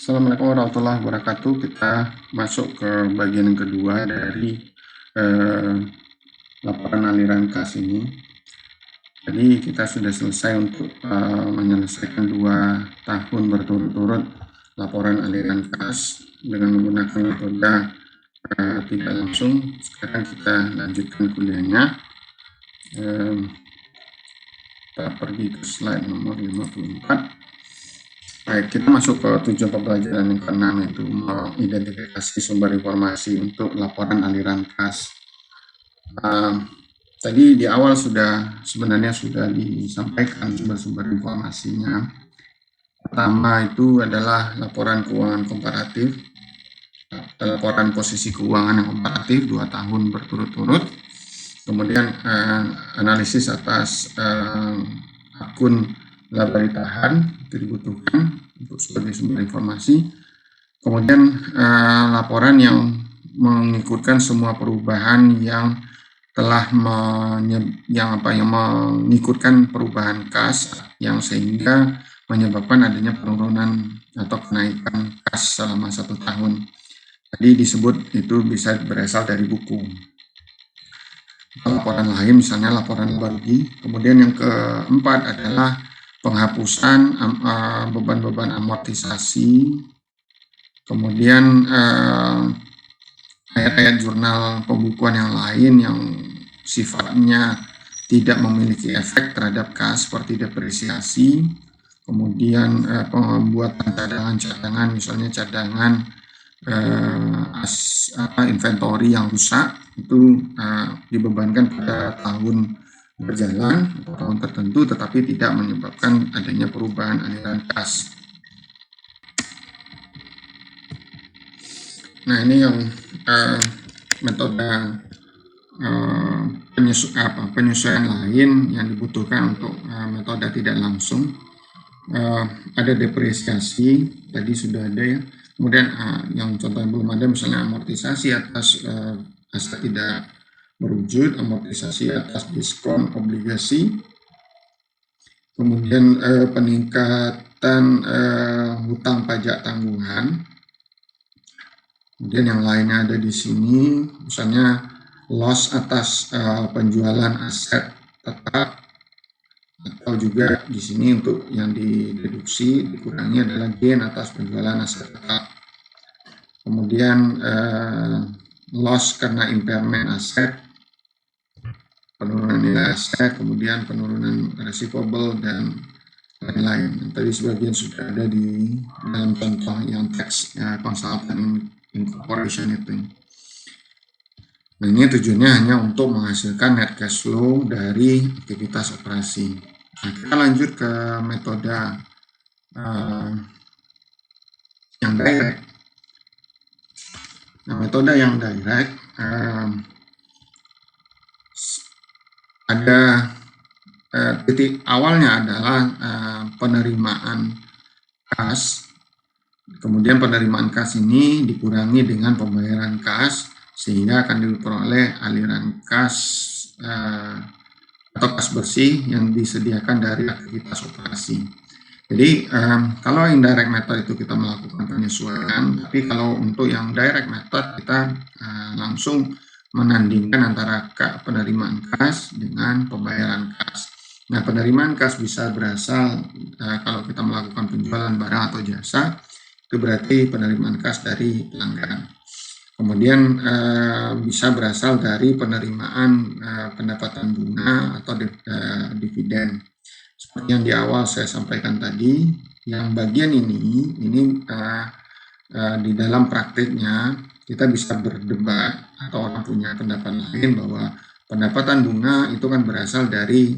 Assalamualaikum warahmatullahi wabarakatuh. Kita masuk ke bagian yang kedua dari laporan aliran kas ini. Jadi kita sudah selesai untuk menyelesaikan 2 tahun berturut-turut laporan aliran kas dengan menggunakan metode tidak langsung. Sekarang kita lanjutkan kuliahnya. Kita pergi ke slide nomor 54. Baik, kita masuk ke tujuan pembelajaran yang ke-6, yaitu mengidentifikasi sumber informasi untuk laporan aliran kas. Tadi di awal sebenarnya sudah disampaikan sumber-sumber informasinya. Pertama itu adalah laporan keuangan komparatif, laporan posisi keuangan yang komparatif 2 tahun berturut-turut. Kemudian analisis atas akun laba ditahan itu dibutuhkan untuk sebagai sumber informasi. Kemudian laporan yang mengikutkan semua perubahan yang telah mengikutkan perubahan kas yang sehingga menyebabkan adanya penurunan atau kenaikan kas selama 1 tahun. Jadi disebut itu bisa berasal dari buku. Laporan lain misalnya laporan laba rugi. Kemudian yang keempat adalah penghapusan beban-beban amortisasi, kemudian ayat-ayat jurnal pembukuan yang lain yang sifatnya tidak memiliki efek terhadap kas seperti depresiasi, kemudian pembuatan cadangan-cadangan, misalnya cadangan inventory yang rusak itu dibebankan pada tahun berjalan atau tahun tertentu, tetapi tidak menyebabkan adanya perubahan aliran kas. Nah, ini yang metode penyesuaian lain yang dibutuhkan untuk metode tidak langsung. Ada depresiasi, tadi sudah ada ya. Kemudian yang contoh yang belum ada misalnya amortisasi atas aset tidak berwujud, amortisasi atas diskon obligasi, kemudian peningkatan hutang pajak tanggungan. Kemudian yang lainnya ada di sini, misalnya loss atas penjualan aset tetap, atau juga di sini untuk yang dideduksi dikurangi adalah gain atas penjualan aset tetap. Kemudian loss karena impairment aset, penurunan nilai aset, kemudian penurunan receivable dan lain-lain. Tadi sebagian sudah ada di dalam contoh yang teks consultant incorporation itu. Nah, ini tujuannya hanya untuk menghasilkan net cash flow dari aktivitas operasi. Nah, kita lanjut ke metode yang direct. Nah, metode yang direct ada titik awalnya adalah penerimaan kas, kemudian penerimaan kas ini dikurangi dengan pembayaran kas sehingga akan diperoleh aliran kas atau kas bersih yang disediakan dari aktivitas operasi. Jadi kalau indirect method itu kita melakukan penyesuaian, tapi kalau untuk yang direct method kita langsung menandingkan antara penerimaan kas dengan pembayaran kas. Nah, penerimaan kas bisa berasal kalau kita melakukan penjualan barang atau jasa, itu berarti penerimaan kas dari pelanggan. Kemudian bisa berasal dari penerimaan pendapatan bunga atau dividen. Seperti yang di awal saya sampaikan tadi, yang bagian ini di dalam praktiknya kita bisa berdebat atau orang punya pendapat lain bahwa pendapatan bunga itu kan berasal dari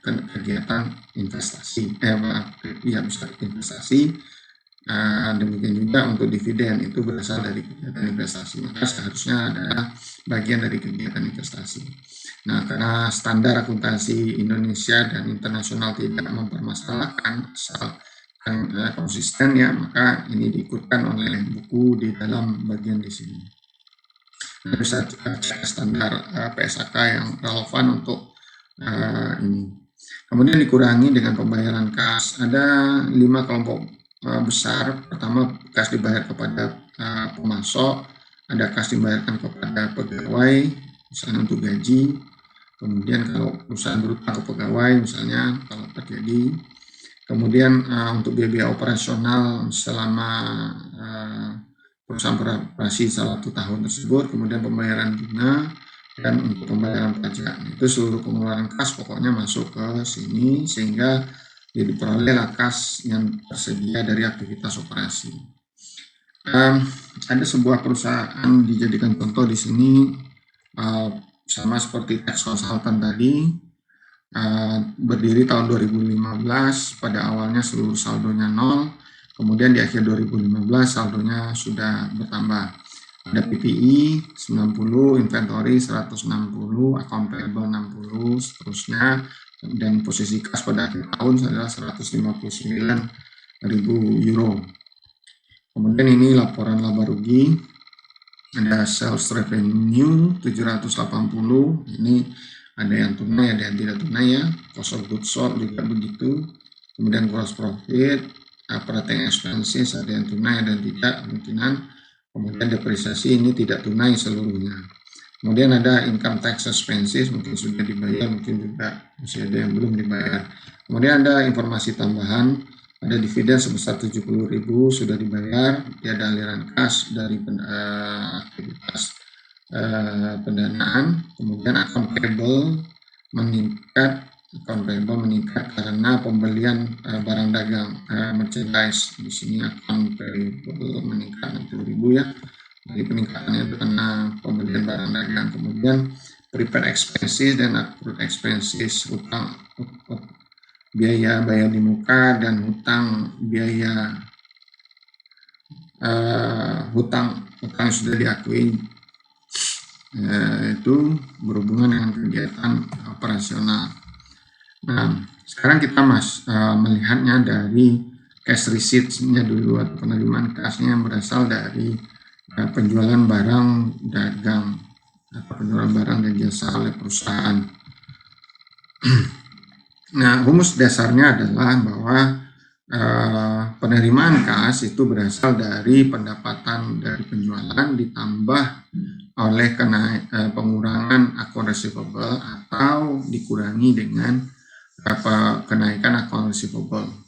kegiatan investasi, bisa investasi. Demikian juga untuk dividen itu berasal dari kegiatan investasi, maka seharusnya adalah bagian dari kegiatan investasi. Nah, karena standar akuntansi Indonesia dan internasional tidak mempermasalahkan asal konsisten ya, maka ini diikutkan oleh buku di dalam bagian di sini. Nah, bisa cek standar PSAK yang relevan untuk ini. Kemudian dikurangi dengan pembayaran kas. Ada 5 kelompok besar. Pertama, kas dibayar kepada pemasok, ada kas dibayarkan kepada pegawai, misalnya untuk gaji. Kemudian kalau perusahaan berutang ke pegawai, misalnya kalau terjadi. Kemudian untuk biaya operasional selama perusahaan beroperasi satu tahun tersebut, kemudian pembayaran bunga, dan untuk pembayaran pajak. Itu seluruh pengeluaran kas pokoknya masuk ke sini, sehingga diperolehlah kas yang tersedia dari aktivitas operasi. Ada sebuah perusahaan dijadikan contoh di sini, sama seperti tax consultant tadi, berdiri tahun 2015, pada awalnya seluruh saldonya 0, kemudian di akhir 2015 saldonya sudah bertambah. Ada PPI 90, inventory 160, account payable 60, seterusnya, dan posisi kas pada akhir tahun adalah 159.000 euro. Kemudian ini laporan laba rugi, ada sales revenue 780, ini ada yang tunai, ada yang tidak tunai ya. Cost of goods sold juga begitu. Kemudian gross profit, operating expenses, ada yang tunai, ada yang tidak kemungkinan. Kemudian depresiasi ini tidak tunai seluruhnya. Kemudian ada income tax expenses, mungkin sudah dibayar, mungkin juga masih ada yang belum dibayar. Kemudian ada informasi tambahan, ada dividen sebesar 70.000 sudah dibayar, ada aliran kas dari aktivitas pendanaan. Kemudian account payable meningkat, karena pembelian barang dagang, merchandise. Di sini account payable meningkat 60.000 ya. Jadi peningkatannya itu karena pembelian barang dagang. Kemudian prepaid expenses dan accrued expenses, hutang, biaya bayar di muka, dan hutang biaya hutang yang sudah diakui, itu berhubungan dengan kegiatan operasional. Nah, sekarang kita melihatnya dari cash receipt-nya dulu, atau penerimaan kasnya yang berasal dari penjualan barang dagang atau penjualan barang dan jasa oleh perusahaan. Nah, rumus dasarnya adalah bahwa penerimaan kas itu berasal dari pendapatan dari penjualan ditambah oleh pengurangan account receivable atau dikurangi dengan kenaikan account receivable.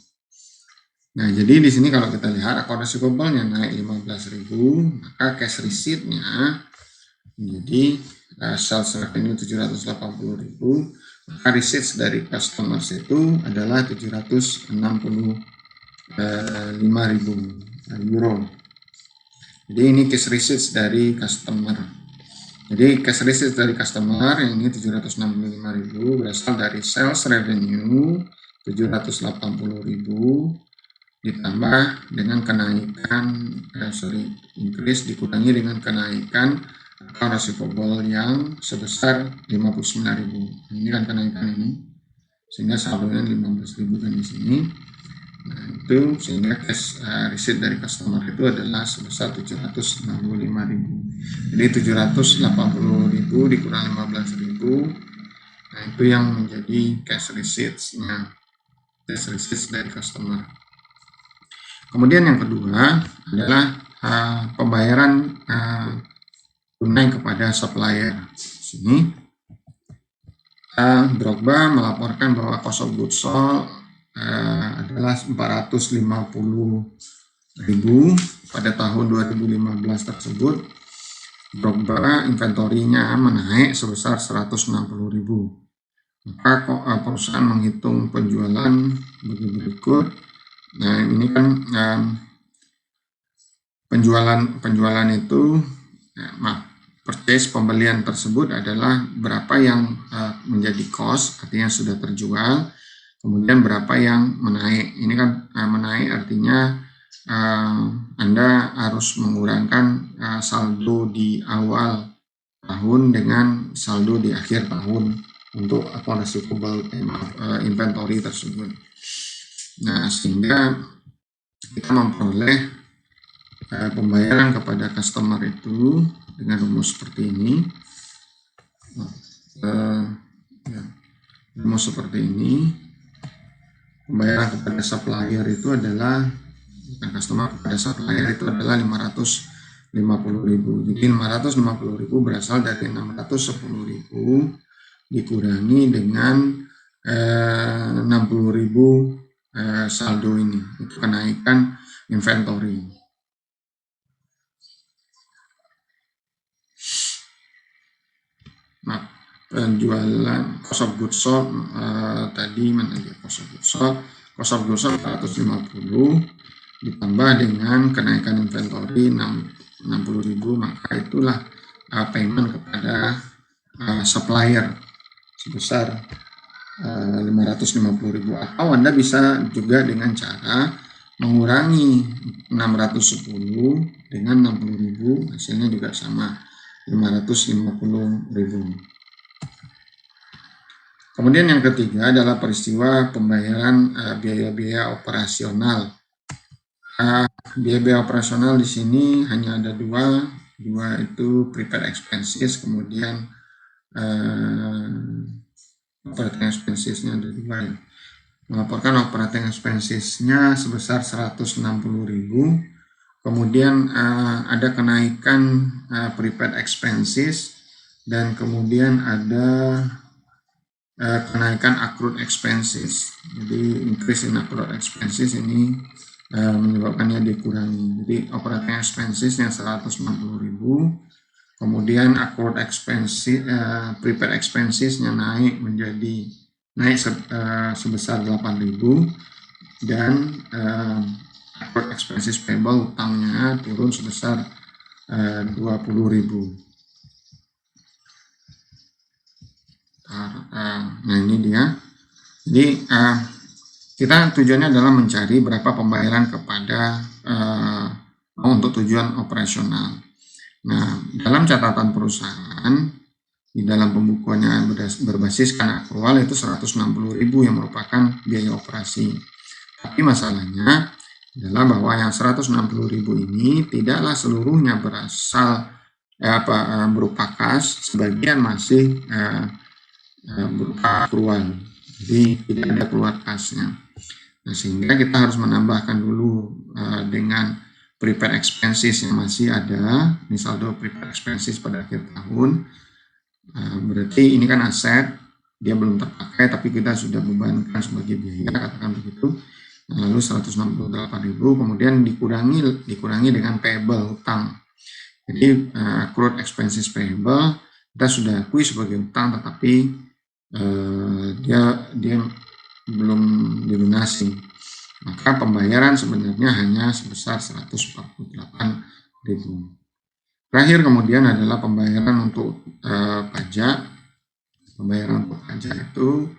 Nah, jadi di sini kalau kita lihat account receivable-nya naik 15.000, maka cash receipt-nya menjadi sales revenue 780.000, maka receipts dari customers itu adalah 765.000 euro. Jadi ini cash receipts dari customer. Jadi cash receipts dari customer yang ini 765.000 berasal dari sales revenue 780.000 ditambah dengan kenaikan increase dikurangi dengan kenaikan account receivable yang sebesar 59.000. Ini kan kenaikan ini, sehingga saldonya 15.000 kan di sini. Nah, itu sehingga cash receipt dari customer itu adalah sebesar 765.000. Jadi 780.000 dikurang 15.000. Nah, itu yang menjadi cash receipts-nya, cash receipts dari customer. Kemudian yang kedua adalah pembayaran tunai kepada supplier. Sini Drogba melaporkan bahwa cost of goods sold adalah 450.000 pada tahun 2015 tersebut. Drogba inventorinya menaik sebesar 160.000. Maka perusahaan menghitung penjualan bagi berikut. Nah, ini kan penjualan itu, purchase, pembelian tersebut adalah berapa yang menjadi cost, artinya sudah terjual, kemudian berapa yang menaik. Ini kan menaik artinya Anda harus mengurangkan saldo di awal tahun dengan saldo di akhir tahun untuk account receivable inventory tersebut. Nah, sehingga kita memperoleh pembayaran kepada customer itu dengan rumus seperti ini. Rumus seperti ini. Pembayaran kepada supplier itu adalah dan customer kepada supplier itu adalah 550.000. Jadi 550.000 berasal dari 610.000 dikurangi dengan 60.000 saldo ini, itu kenaikan inventory. Nah, penjualan cost of goods sold tadi mana dia cost of goods sold? Cost of goods sold 450 ditambah dengan kenaikan inventory 60.000, maka itulah payment kepada supplier sebesar 550.000. Atau Anda bisa juga dengan cara mengurangi 610 dengan 60.000, hasilnya juga sama 550.000. Kemudian yang ketiga adalah peristiwa pembayaran biaya-biaya operasional. Biaya-biaya operasional di sini hanya ada dua itu prepaid expenses, kemudian operating expenses-nya ada dua ya. Melaporkan operating expenses-nya sebesar 160.000. Kemudian ada kenaikan prepaid expenses dan kemudian ada kenaikan accrued expenses. Jadi increase in accrued expenses ini menyebabkannya dikurangi. Jadi operating expenses yang 160.000, kemudian accrued expenses, prepaid expenses-nya naik sebesar 8.000 dan accrued expenses payable utangnya turun sebesar 20.000. Nah ini dia. Jadi kita tujuannya adalah mencari berapa pembayaran kepada untuk tujuan operasional. Nah, dalam catatan perusahaan di dalam pembukuannya berbasiskan akrual itu 160.000 yang merupakan biaya operasi. Tapi masalahnya adalah bahwa yang 160.000 ini tidaklah seluruhnya berasal berupa kas, sebagian masih berupa akrual. Jadi tidak ada keluar kasnya. Nah, sehingga kita harus menambahkan dulu dengan prepaid expenses yang masih ada, ini saldo prepaid expenses pada akhir tahun. Berarti ini kan aset, dia belum terpakai tapi kita sudah bebankan sebagai biaya, katakan begitu. Lalu 168.000 kemudian dikurangi dengan payable, hutang. Jadi accrued expenses payable kita sudah akui sebagai hutang, tetapi dia belum dilunasi. Maka pembayaran sebenarnya hanya sebesar 148.000. Terakhir kemudian adalah pembayaran untuk pajak. Pembayaran untuk pajak itu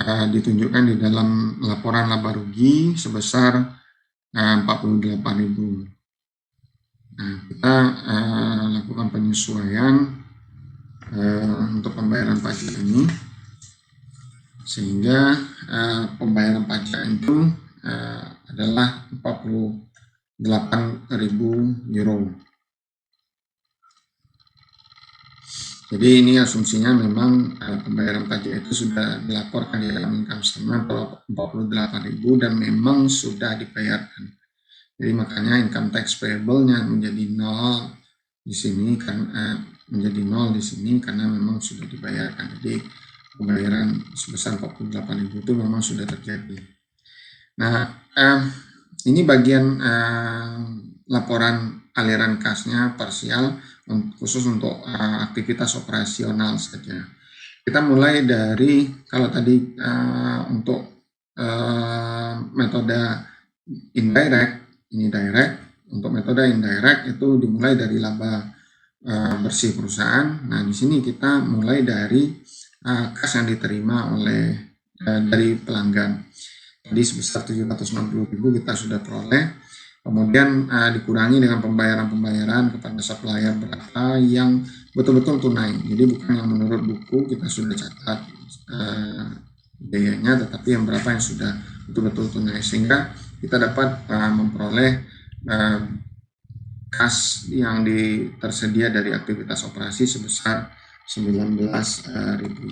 ditunjukkan di dalam laporan laba rugi sebesar 48.000. Nah, kita lakukan penyesuaian untuk pembayaran pajak ini, sehingga pembayaran pajak itu adalah 48.000 euro. Jadi ini asumsinya memang pembayaran pajak itu sudah dilaporkan di dalam income statement 48.000 dan memang sudah dibayarkan. Jadi makanya income tax payable-nya menjadi nol di sini kan, menjadi nol di sini karena memang sudah dibayarkan. Jadi pembayaran sebesar 48.000 itu memang sudah terjadi. Nah, ini bagian laporan aliran kasnya parsial khusus untuk aktivitas operasional saja. Kita mulai dari, kalau tadi untuk metode indirect, ini direct. Untuk metode indirect itu dimulai dari laba bersih perusahaan. Nah, di sini kita mulai dari kas yang diterima dari pelanggan. Jadi sebesar 760.000 kita sudah peroleh. Kemudian dikurangi dengan pembayaran-pembayaran kepada supplier berapa yang betul-betul tunai. Jadi bukan yang menurut buku kita sudah catat biayanya, tetapi yang berapa yang sudah betul-betul tunai, sehingga kita dapat memperoleh kas yang tersedia dari aktivitas operasi sebesar 19.000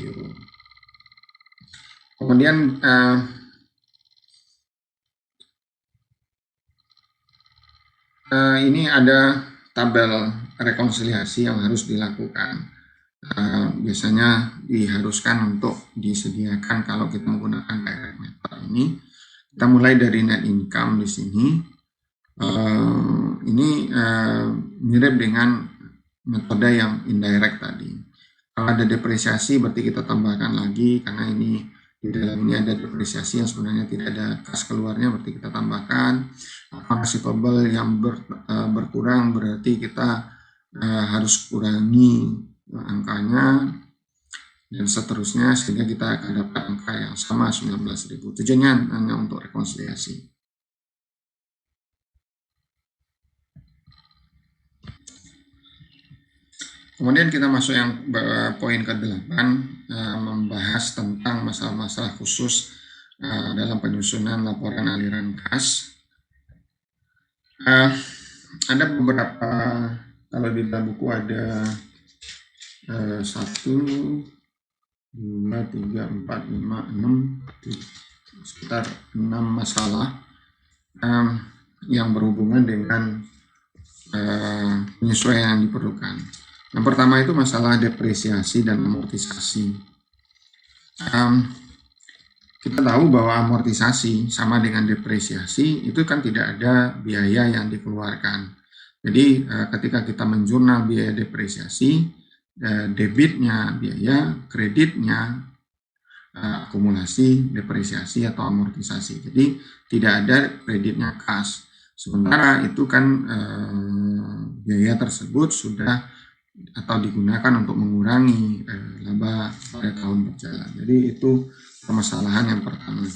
euro. Kemudian ini ada tabel rekonsiliasi yang harus dilakukan. Biasanya diharuskan untuk disediakan kalau kita menggunakan direct method ini. Kita mulai dari net income di sini. Ini mirip dengan metode yang indirect tadi. Kalau ada depresiasi berarti kita tambahkan lagi, karena ini di dalam ini ada depresiasi yang sebenarnya tidak ada kas keluarnya, berarti kita tambahkan. Receivable yang berkurang berarti kita harus kurangi angkanya dan seterusnya, sehingga kita akan dapat angka yang sama 19.000. Tujuannya hanya untuk rekonsiliasi. Kemudian kita masuk yang poin ke-8, membahas tentang masalah-masalah khusus dalam penyusunan laporan aliran kas. Ada beberapa, kalau di dalam buku ada 1, 2, 3, 4, 5, 6, sekitar 6 masalah yang berhubungan dengan penyesuaian yang diperlukan. Yang pertama itu masalah depresiasi dan amortisasi. Kita tahu bahwa amortisasi sama dengan depresiasi itu kan tidak ada biaya yang dikeluarkan. Jadi ketika kita menjurnal biaya depresiasi, debitnya biaya, kreditnya akumulasi depresiasi atau amortisasi. Jadi tidak ada kreditnya kas. Sementara itu kan biaya tersebut sudah atau digunakan untuk mengurangi laba pada tahun berjalan. Jadi itu permasalahan yang pertama.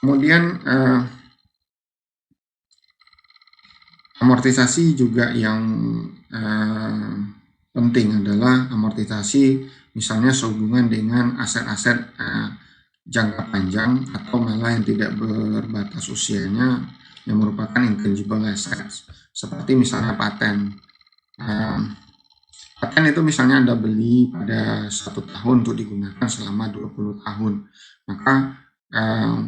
Kemudian amortisasi juga yang penting adalah amortisasi misalnya sehubungan dengan aset-aset jangka panjang atau malah yang tidak berbatas usianya, yang merupakan intangible assets, seperti misalnya paten. Paten itu misalnya Anda beli pada 1 tahun untuk digunakan selama 20 tahun, maka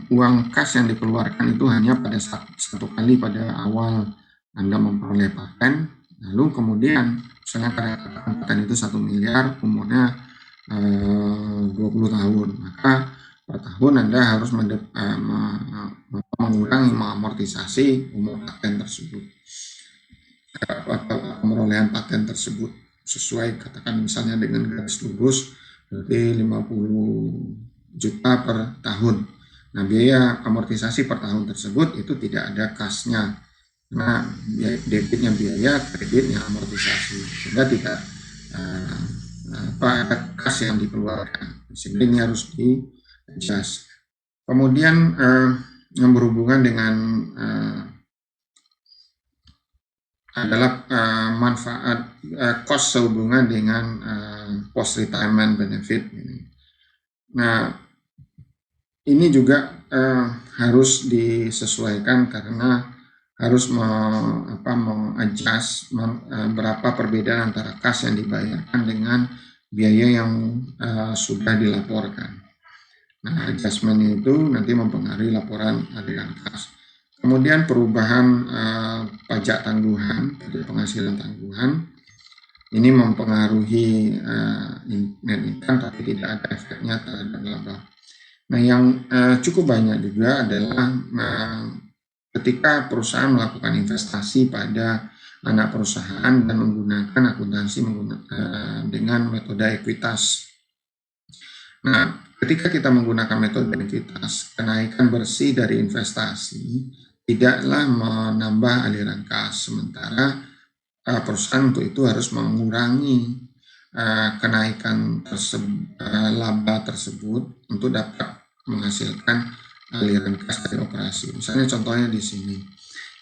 uang kas yang dikeluarkan itu hanya pada satu kali pada awal Anda memperoleh paten, lalu kemudian misalnya paten itu 1 miliar, umurnya 20 tahun, maka per tahun Anda harus mengurangi, mengamortisasi umur paten tersebut atau pemerolehan paten tersebut sesuai, katakan misalnya dengan garis lurus berarti 50 juta per tahun. Nah, biaya amortisasi per tahun tersebut itu tidak ada kasnya, karena debitnya biaya, kreditnya amortisasi, sehingga tidak ada kas yang dikeluarkan, sehingga ini harus di-adjust. Kemudian yang berhubungan dengan adalah manfaat cost sehubungan dengan post retirement benefit ini. Nah, ini juga harus disesuaikan karena harus mengadjust berapa perbedaan antara kas yang dibayarkan dengan biaya yang sudah dilaporkan. Nah, adjustment itu nanti mempengaruhi laporan aliran kas. Kemudian perubahan pajak tangguhan, penghasilan tangguhan, ini mempengaruhi net income tapi tidak ada efeknya terhadap laba. Nah, yang cukup banyak juga adalah ketika perusahaan melakukan investasi pada anak perusahaan dan menggunakan akuntansi dengan metode ekuitas. Nah, ketika kita menggunakan metode ekuitas, kenaikan bersih dari investasi tidaklah menambah aliran kas, sementara perusahaan untuk itu harus mengurangi kenaikan laba tersebut untuk dapat menghasilkan aliran kas dari operasi. Misalnya contohnya di sini.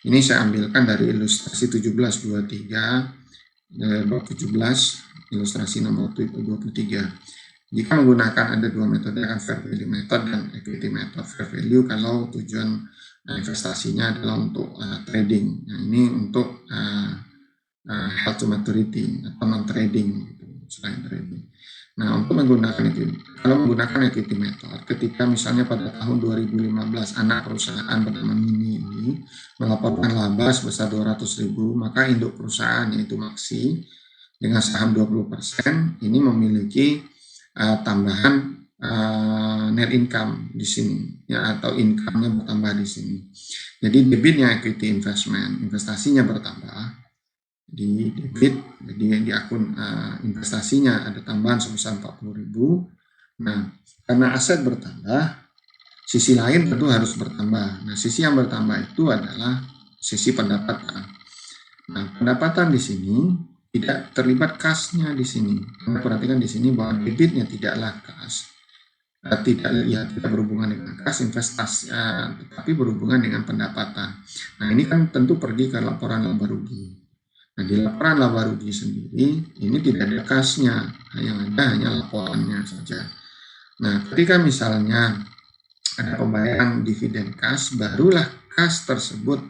Ini saya ambilkan dari ilustrasi 1723 bab 17, ilustrasi nomor 23. Jika menggunakan ada 2 metode, kan fair value method dan equity method. Fair value kalau tujuan investasinya adalah untuk trading. Nah, ini untuk held to maturity atau non trading. selain dari itu. Nah, untuk menggunakan itu, kalau menggunakan equity method, ketika misalnya pada tahun 2015 anak perusahaan bernama Mini ini melaporkan laba sebesar 200.000, maka induk perusahaan yaitu Maxi dengan saham 20% ini memiliki tambahan net income di sini, ya, atau income-nya bertambah di sini. Jadi debitnya equity investment, investasinya bertambah di debit, jadi di akun investasinya ada tambahan sebesar 40.000. Nah, karena aset bertambah, sisi lain tentu harus bertambah. Nah, sisi yang bertambah itu adalah sisi pendapatan. Nah, pendapatan di sini tidak terlibat kasnya di sini. Anda perhatikan di sini bahwa debitnya tidaklah kas, tidak berhubungan dengan kas investasi, tetapi berhubungan dengan pendapatan. Nah, ini kan tentu pergi ke laporan laba rugi. Nah, di laporan laba rugi sendiri ini tidak ada kasnya, yang ada hanya laporannya saja. Nah, ketika misalnya ada pembayaran dividen kas, barulah kas tersebut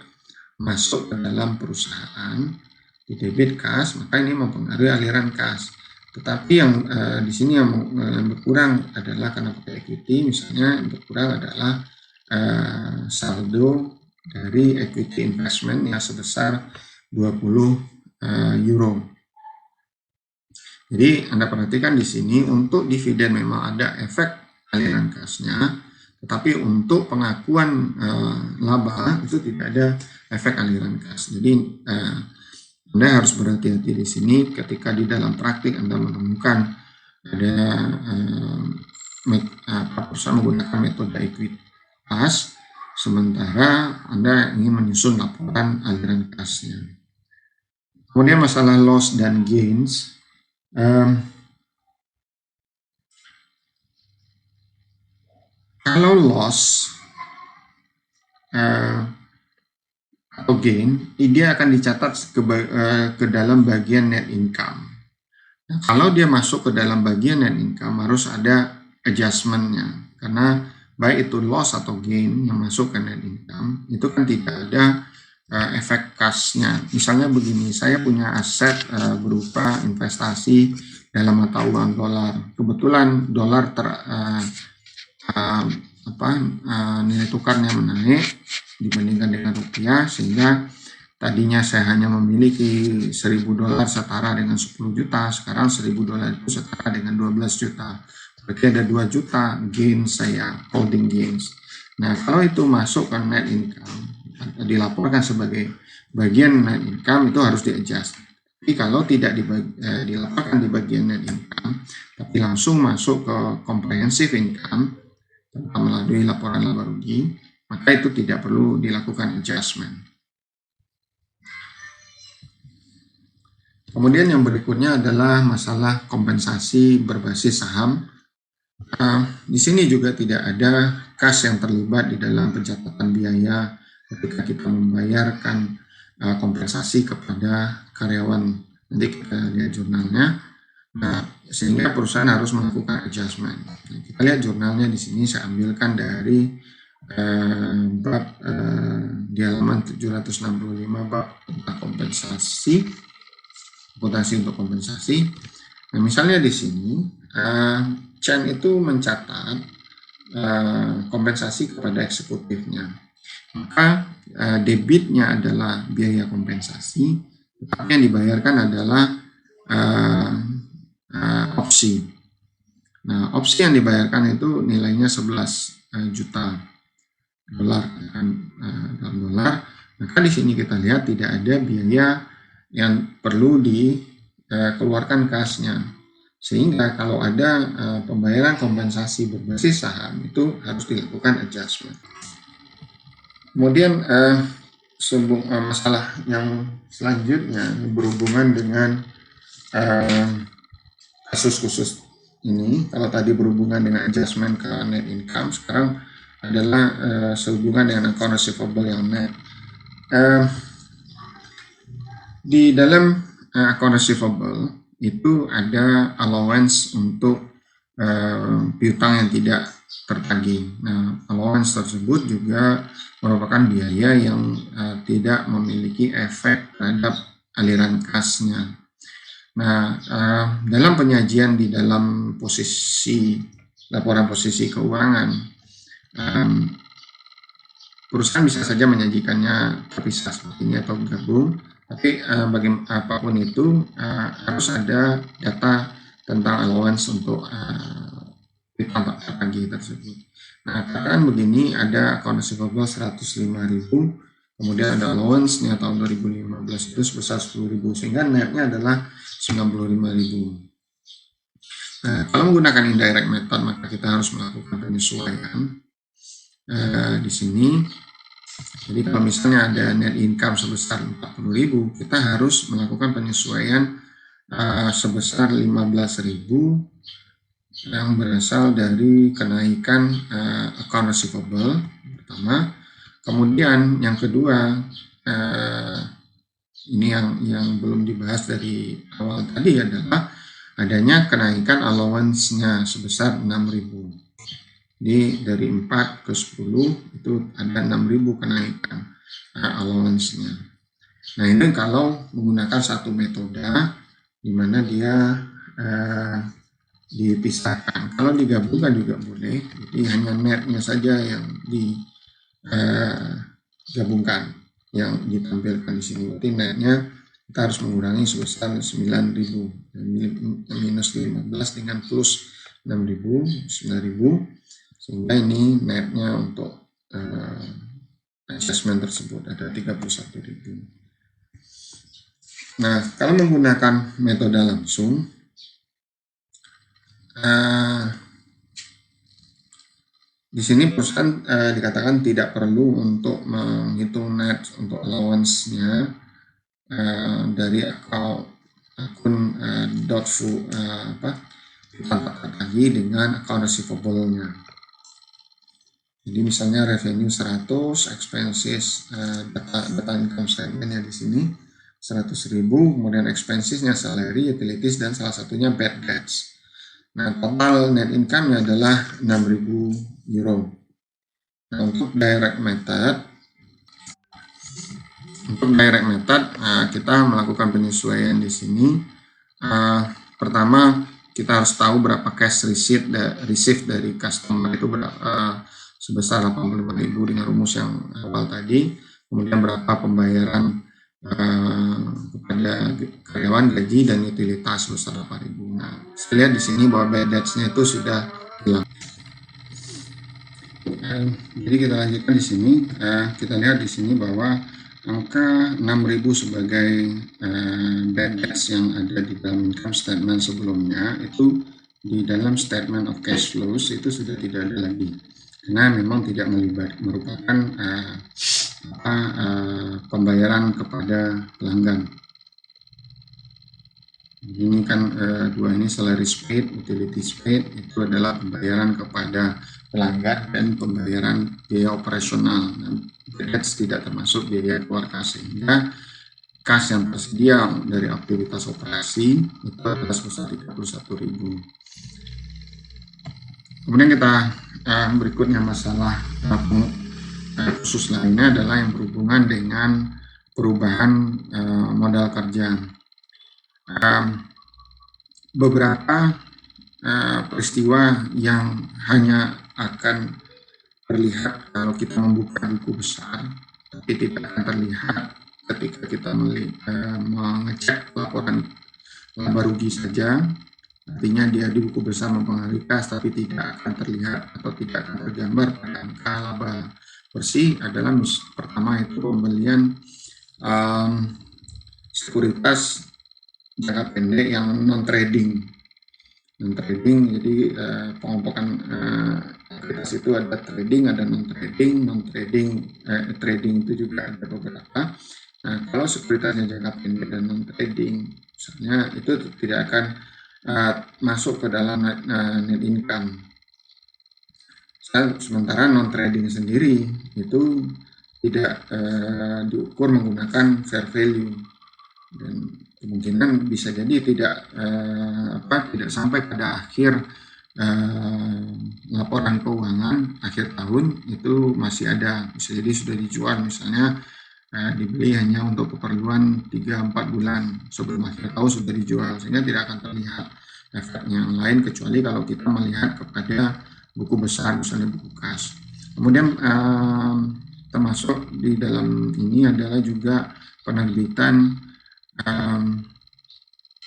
masuk ke dalam perusahaan di debit kas, maka ini mempengaruhi aliran kas. Tetapi yang di sini yang berkurang adalah karena pakai equity, misalnya yang berkurang adalah saldo dari equity investment yang sebesar 20 euro. Jadi Anda perhatikan di sini untuk dividen memang ada efek aliran kasnya, tetapi untuk pengakuan laba itu tidak ada efek aliran kas. Jadi Anda harus berhati-hati di sini ketika di dalam praktik Anda menemukan ada perusahaan menggunakan metode equity kas, sementara Anda ingin menyusun laporan aliran kasnya. Kemudian masalah loss dan gains. Kalau loss atau gain, dia akan dicatat ke dalam bagian net income. Nah, kalau dia masuk ke dalam bagian net income harus ada adjustment-nya, karena baik itu loss atau gain yang masuk ke net income itu kan tidak ada efek kasnya. Misalnya begini, saya punya aset berupa investasi dalam mata uang dolar. Kebetulan dolar nilai tukarnya menaik dibandingkan dengan rupiah, sehingga tadinya saya hanya memiliki $1.000 setara dengan 10 juta, sekarang $1.000 itu setara dengan 12 juta. Berarti ada 2 juta gain saya, holding gains. Nah, kalau itu masuk ke net income, dilaporkan sebagai bagian net income, itu harus di-adjust. Tapi kalau tidak dilaporkan di bagian net income, tapi langsung masuk ke comprehensive income tanpa melalui laporan laba rugi, maka itu tidak perlu dilakukan adjustment. Kemudian yang berikutnya adalah masalah kompensasi berbasis saham. Di sini juga tidak ada kas yang terlibat di dalam pencatatan biaya ketika kita membayarkan kompensasi kepada karyawan. Nanti kita lihat jurnalnya. Nah, sehingga perusahaan harus melakukan adjustment. Nah, kita lihat jurnalnya di sini, saya ambilkan dari bab di halaman 765 bab tentang kompensasi, akuntansi untuk kompensasi. Nah, misalnya di sini Chen itu mencatat kompensasi kepada eksekutifnya, maka debitnya adalah biaya kompensasi, tetapi yang dibayarkan adalah opsi. Nah, opsi yang dibayarkan itu nilainya 11 juta dolar dalam dolar. Maka di sini kita lihat tidak ada biaya yang perlu dikeluarkan kasnya, sehingga kalau ada pembayaran kompensasi berbasis saham itu harus dilakukan adjustment. Kemudian masalah yang selanjutnya berhubungan dengan kasus khusus ini. Kalau tadi berhubungan dengan adjustment ke net income, sekarang adalah sehubungan dengan account receivable yang net. Di dalam account receivable itu ada allowance untuk piutang yang tidak tertagih. Nah, allowance tersebut juga merupakan biaya yang tidak memiliki efek terhadap aliran kasnya. Nah, dalam penyajian di dalam posisi laporan posisi keuangan, perusahaan bisa saja menyajikannya terpisah seperti ini atau gabung, tapi apapun itu harus ada data tentang allowance untuk ditambah pagi tersebut. Nah, katakan begini, ada account receivable 105.000, kemudian ada allowance-nya tahun 2015 itu sebesar 10.000, sehingga netnya adalah 95.000. Nah, kalau menggunakan indirect method, maka kita harus melakukan penyesuaian di sini. Jadi kalau misalnya ada net income sebesar 40.000, kita harus melakukan penyesuaian sebesar 15.000 yang berasal dari kenaikan account receivable pertama. Kemudian yang kedua, ini yang belum dibahas dari awal tadi adalah adanya kenaikan allowance-nya sebesar 6.000. Jadi dari 4 ke 10 itu ada 6.000 kenaikan allowance-nya. Nah, ini kalau menggunakan satu metode di mana dia dipisahkan. Kalau digabungkan juga boleh, jadi hanya netnya saja yang digabungkan, yang ditampilkan di sini. Berarti netnya kita harus mengurangi sebesar 9.000, minus 15 dengan plus 6.000, 9.000, sehingga ini netnya untuk assessment tersebut ada 31.000. Nah, kalau menggunakan metode langsung, di sini perusahaan dikatakan tidak perlu untuk menghitung net untuk allowance-nya dari akun lagi dengan account receivable-nya. Jadi misalnya revenue 100, expenses data income statement-nya di sini 100.000, kemudian expenses-nya salary, utilities, dan salah satunya bad debts. Nah, total net income-nya adalah 6.000 euro. Nah, untuk direct method, kita melakukan penyesuaian di sini. Pertama, kita harus tahu berapa cash receipt dari customer itu berapa, sebesar 85.000 dengan rumus yang awal tadi. Kemudian berapa pembayaran kepada karyawan, gaji dan utilitas sebesar 8.000. Nah, saya lihat di sini bahwa bad debts-nya itu sudah hilang. Jadi kita lanjutkan di sini. Kita lihat di sini bahwa angka 6.000 sebagai bad debts yang ada di dalam income statement sebelumnya itu di dalam statement of cash flows itu sudah tidak ada lagi, karena memang tidak merupakan pembayaran kepada pelanggan. Ini kan dua ini salary paid, utilities paid itu adalah pembayaran kepada pelanggan dan pembayaran biaya operasional. Debts tidak termasuk biaya keluar kas, sehingga kas yang tersedia dari aktivitas operasi itu adalah sebesar 31.000. Kemudian kita berikutnya masalah khusus lainnya adalah yang berhubungan dengan perubahan modal kerja. Beberapa peristiwa yang hanya akan terlihat kalau kita membuka buku besar, tapi tidak akan terlihat ketika kita mengecek laporan laba rugi saja. Artinya dia di buku besar mempengaruhi kas, tapi tidak akan terlihat atau tidak akan tergambar pada angka laba bersih adalah pertama itu pembelian sekuritas jangka pendek yang non trading. Jadi pengompokan aktivitas itu ada trading, ada non trading. Trading itu juga ada beberapa. Nah, kalau sekuritasnya jangka pendek dan non trading, misalnya itu tidak akan masuk ke dalam net income. Sementara non trading sendiri itu tidak diukur menggunakan fair value, dan kemungkinan bisa jadi tidak sampai pada akhir laporan keuangan akhir tahun itu masih ada, bisa jadi sudah dijual misalnya dibeli hanya untuk keperluan 3-4 bulan sebelum akhir tahun sudah dijual, sehingga tidak akan terlihat efeknya yang lain kecuali kalau kita melihat kepada buku besar, misalnya buku kas. Kemudian termasuk di dalam ini adalah juga penerbitan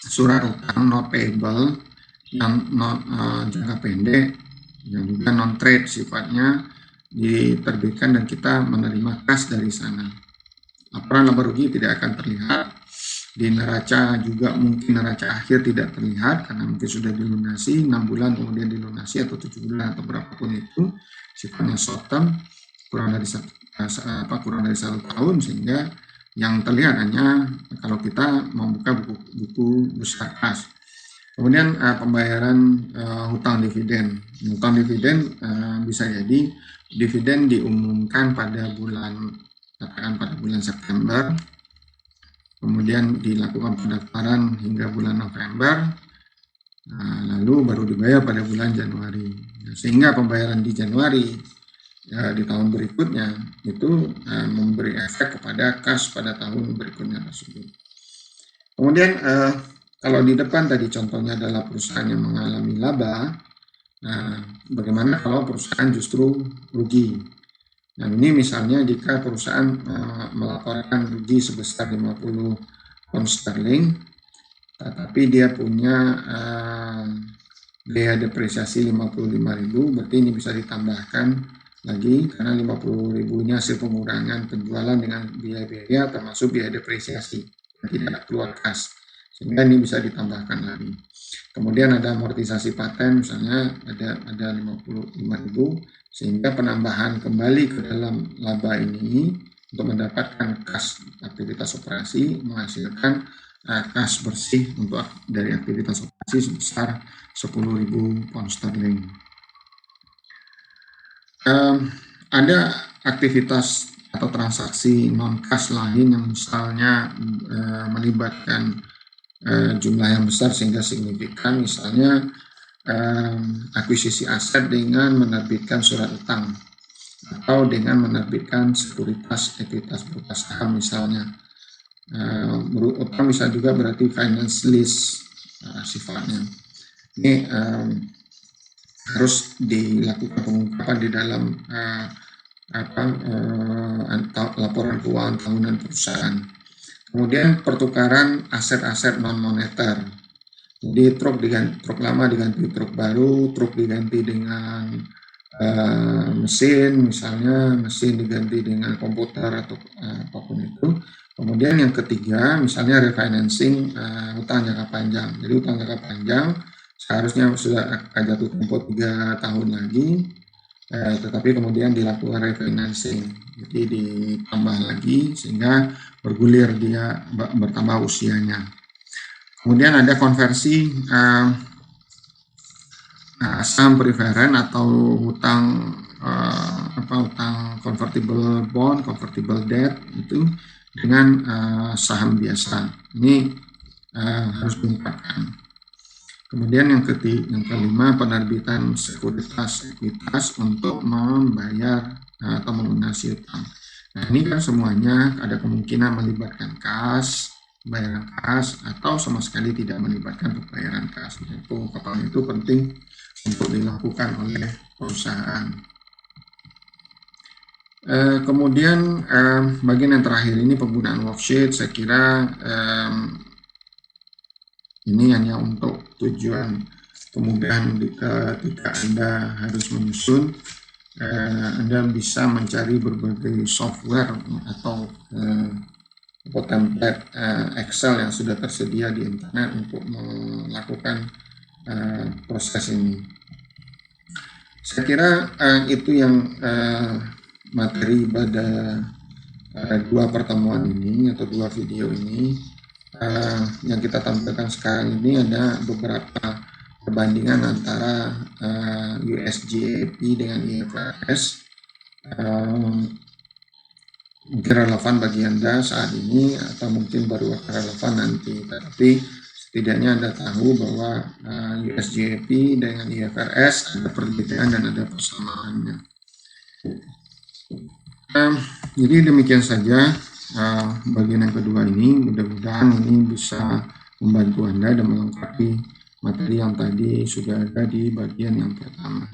surat utang not payable yang jangka pendek, yang juga non trade sifatnya, diterbitkan dan kita menerima kas dari sana. Laporan laba rugi tidak akan terlihat. Di neraca juga mungkin neraca akhir tidak terlihat karena mungkin sudah dilunasi 6 bulan kemudian dilunasi atau 7 bulan atau berapapun itu, sifatnya short term, kurang dari satu tahun, sehingga yang terlihat hanya kalau kita membuka buku besar kas. Kemudian pembayaran hutang dividen. Hutang dividen bisa jadi dividen diumumkan pada bulan September, kemudian dilakukan pendaftaran hingga bulan November, lalu baru dibayar pada bulan Januari. Sehingga pembayaran di Januari di tahun berikutnya itu memberi efek kepada kas pada tahun berikutnya tersebut. Kemudian kalau di depan tadi contohnya adalah perusahaan yang mengalami laba, bagaimana kalau perusahaan justru rugi? Nah, ini misalnya jika perusahaan melaporkan rugi sebesar 50 pound sterling, tapi dia punya biaya depresiasi 55.000, berarti ini bisa ditambahkan lagi karena 50.000 ini hasil pengurangan penjualan dengan biaya-biaya termasuk biaya depresiasi yang tidak keluar kas, sehingga ini bisa ditambahkan lagi. Kemudian ada amortisasi paten, misalnya ada 55.000, sehingga penambahan kembali ke dalam laba ini untuk mendapatkan kas aktivitas operasi menghasilkan kas bersih untuk dari aktivitas operasi sebesar 10.000 pound sterling. Ada aktivitas atau transaksi non kas lain yang misalnya melibatkan jumlah yang besar sehingga signifikan, misalnya akuisisi aset dengan menerbitkan surat utang atau dengan menerbitkan sekuritas ekuitas berupa saham misalnya. Utang bisa juga berarti finance lease sifatnya. Ini harus dilakukan pengungkapan di dalam laporan keuangan tahunan perusahaan. Kemudian pertukaran aset-aset non moneter. Jadi truk lama diganti truk baru, truk diganti dengan mesin, misalnya mesin diganti dengan komputer atau apapun itu. Kemudian yang ketiga, misalnya refinancing utang jangka panjang. Jadi utang jangka panjang seharusnya sudah jatuh tempo 3 tahun lagi, tetapi kemudian dilakukan refinancing, jadi ditambah lagi sehingga bergulir dia bertambah usianya. Kemudian ada konversi saham preferen atau utang convertible bond, convertible debt itu dengan saham biasa. Ini harus diungkapkan. Kemudian yang kelima, penerbitan sekuritas ekuitas untuk membayar atau melunasi utang. Nah, ini kan semuanya ada kemungkinan melibatkan kas, pembayaran kas, atau sama sekali tidak melibatkan pembayaran kas. Pengungkapan itu penting untuk dilakukan oleh perusahaan. Kemudian bagian yang terakhir ini penggunaan worksheet. Saya kira ini hanya untuk tujuan kemudahan ketika Anda harus menyusun, Anda bisa mencari berbagai software atau template Excel yang sudah tersedia di internet untuk melakukan proses ini. Saya kira itu yang materi pada 2 pertemuan ini atau 2 video ini. Yang kita tampilkan sekarang ini ada beberapa perbandingan antara USGAP dengan IFRS. Mungkin relevan bagi Anda saat ini atau mungkin baru akan relevan nanti, tapi setidaknya Anda tahu bahwa USGAP dengan IFRS ada perbedaan dan ada persamaannya. Jadi demikian saja bagian yang kedua ini. Mudah-mudahan ini bisa membantu Anda dan melengkapi materi yang tadi sudah ada di bagian yang pertama.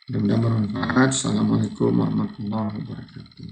Mudah-mudahan bermanfaat. Assalamualaikum warahmatullahi wabarakatuh.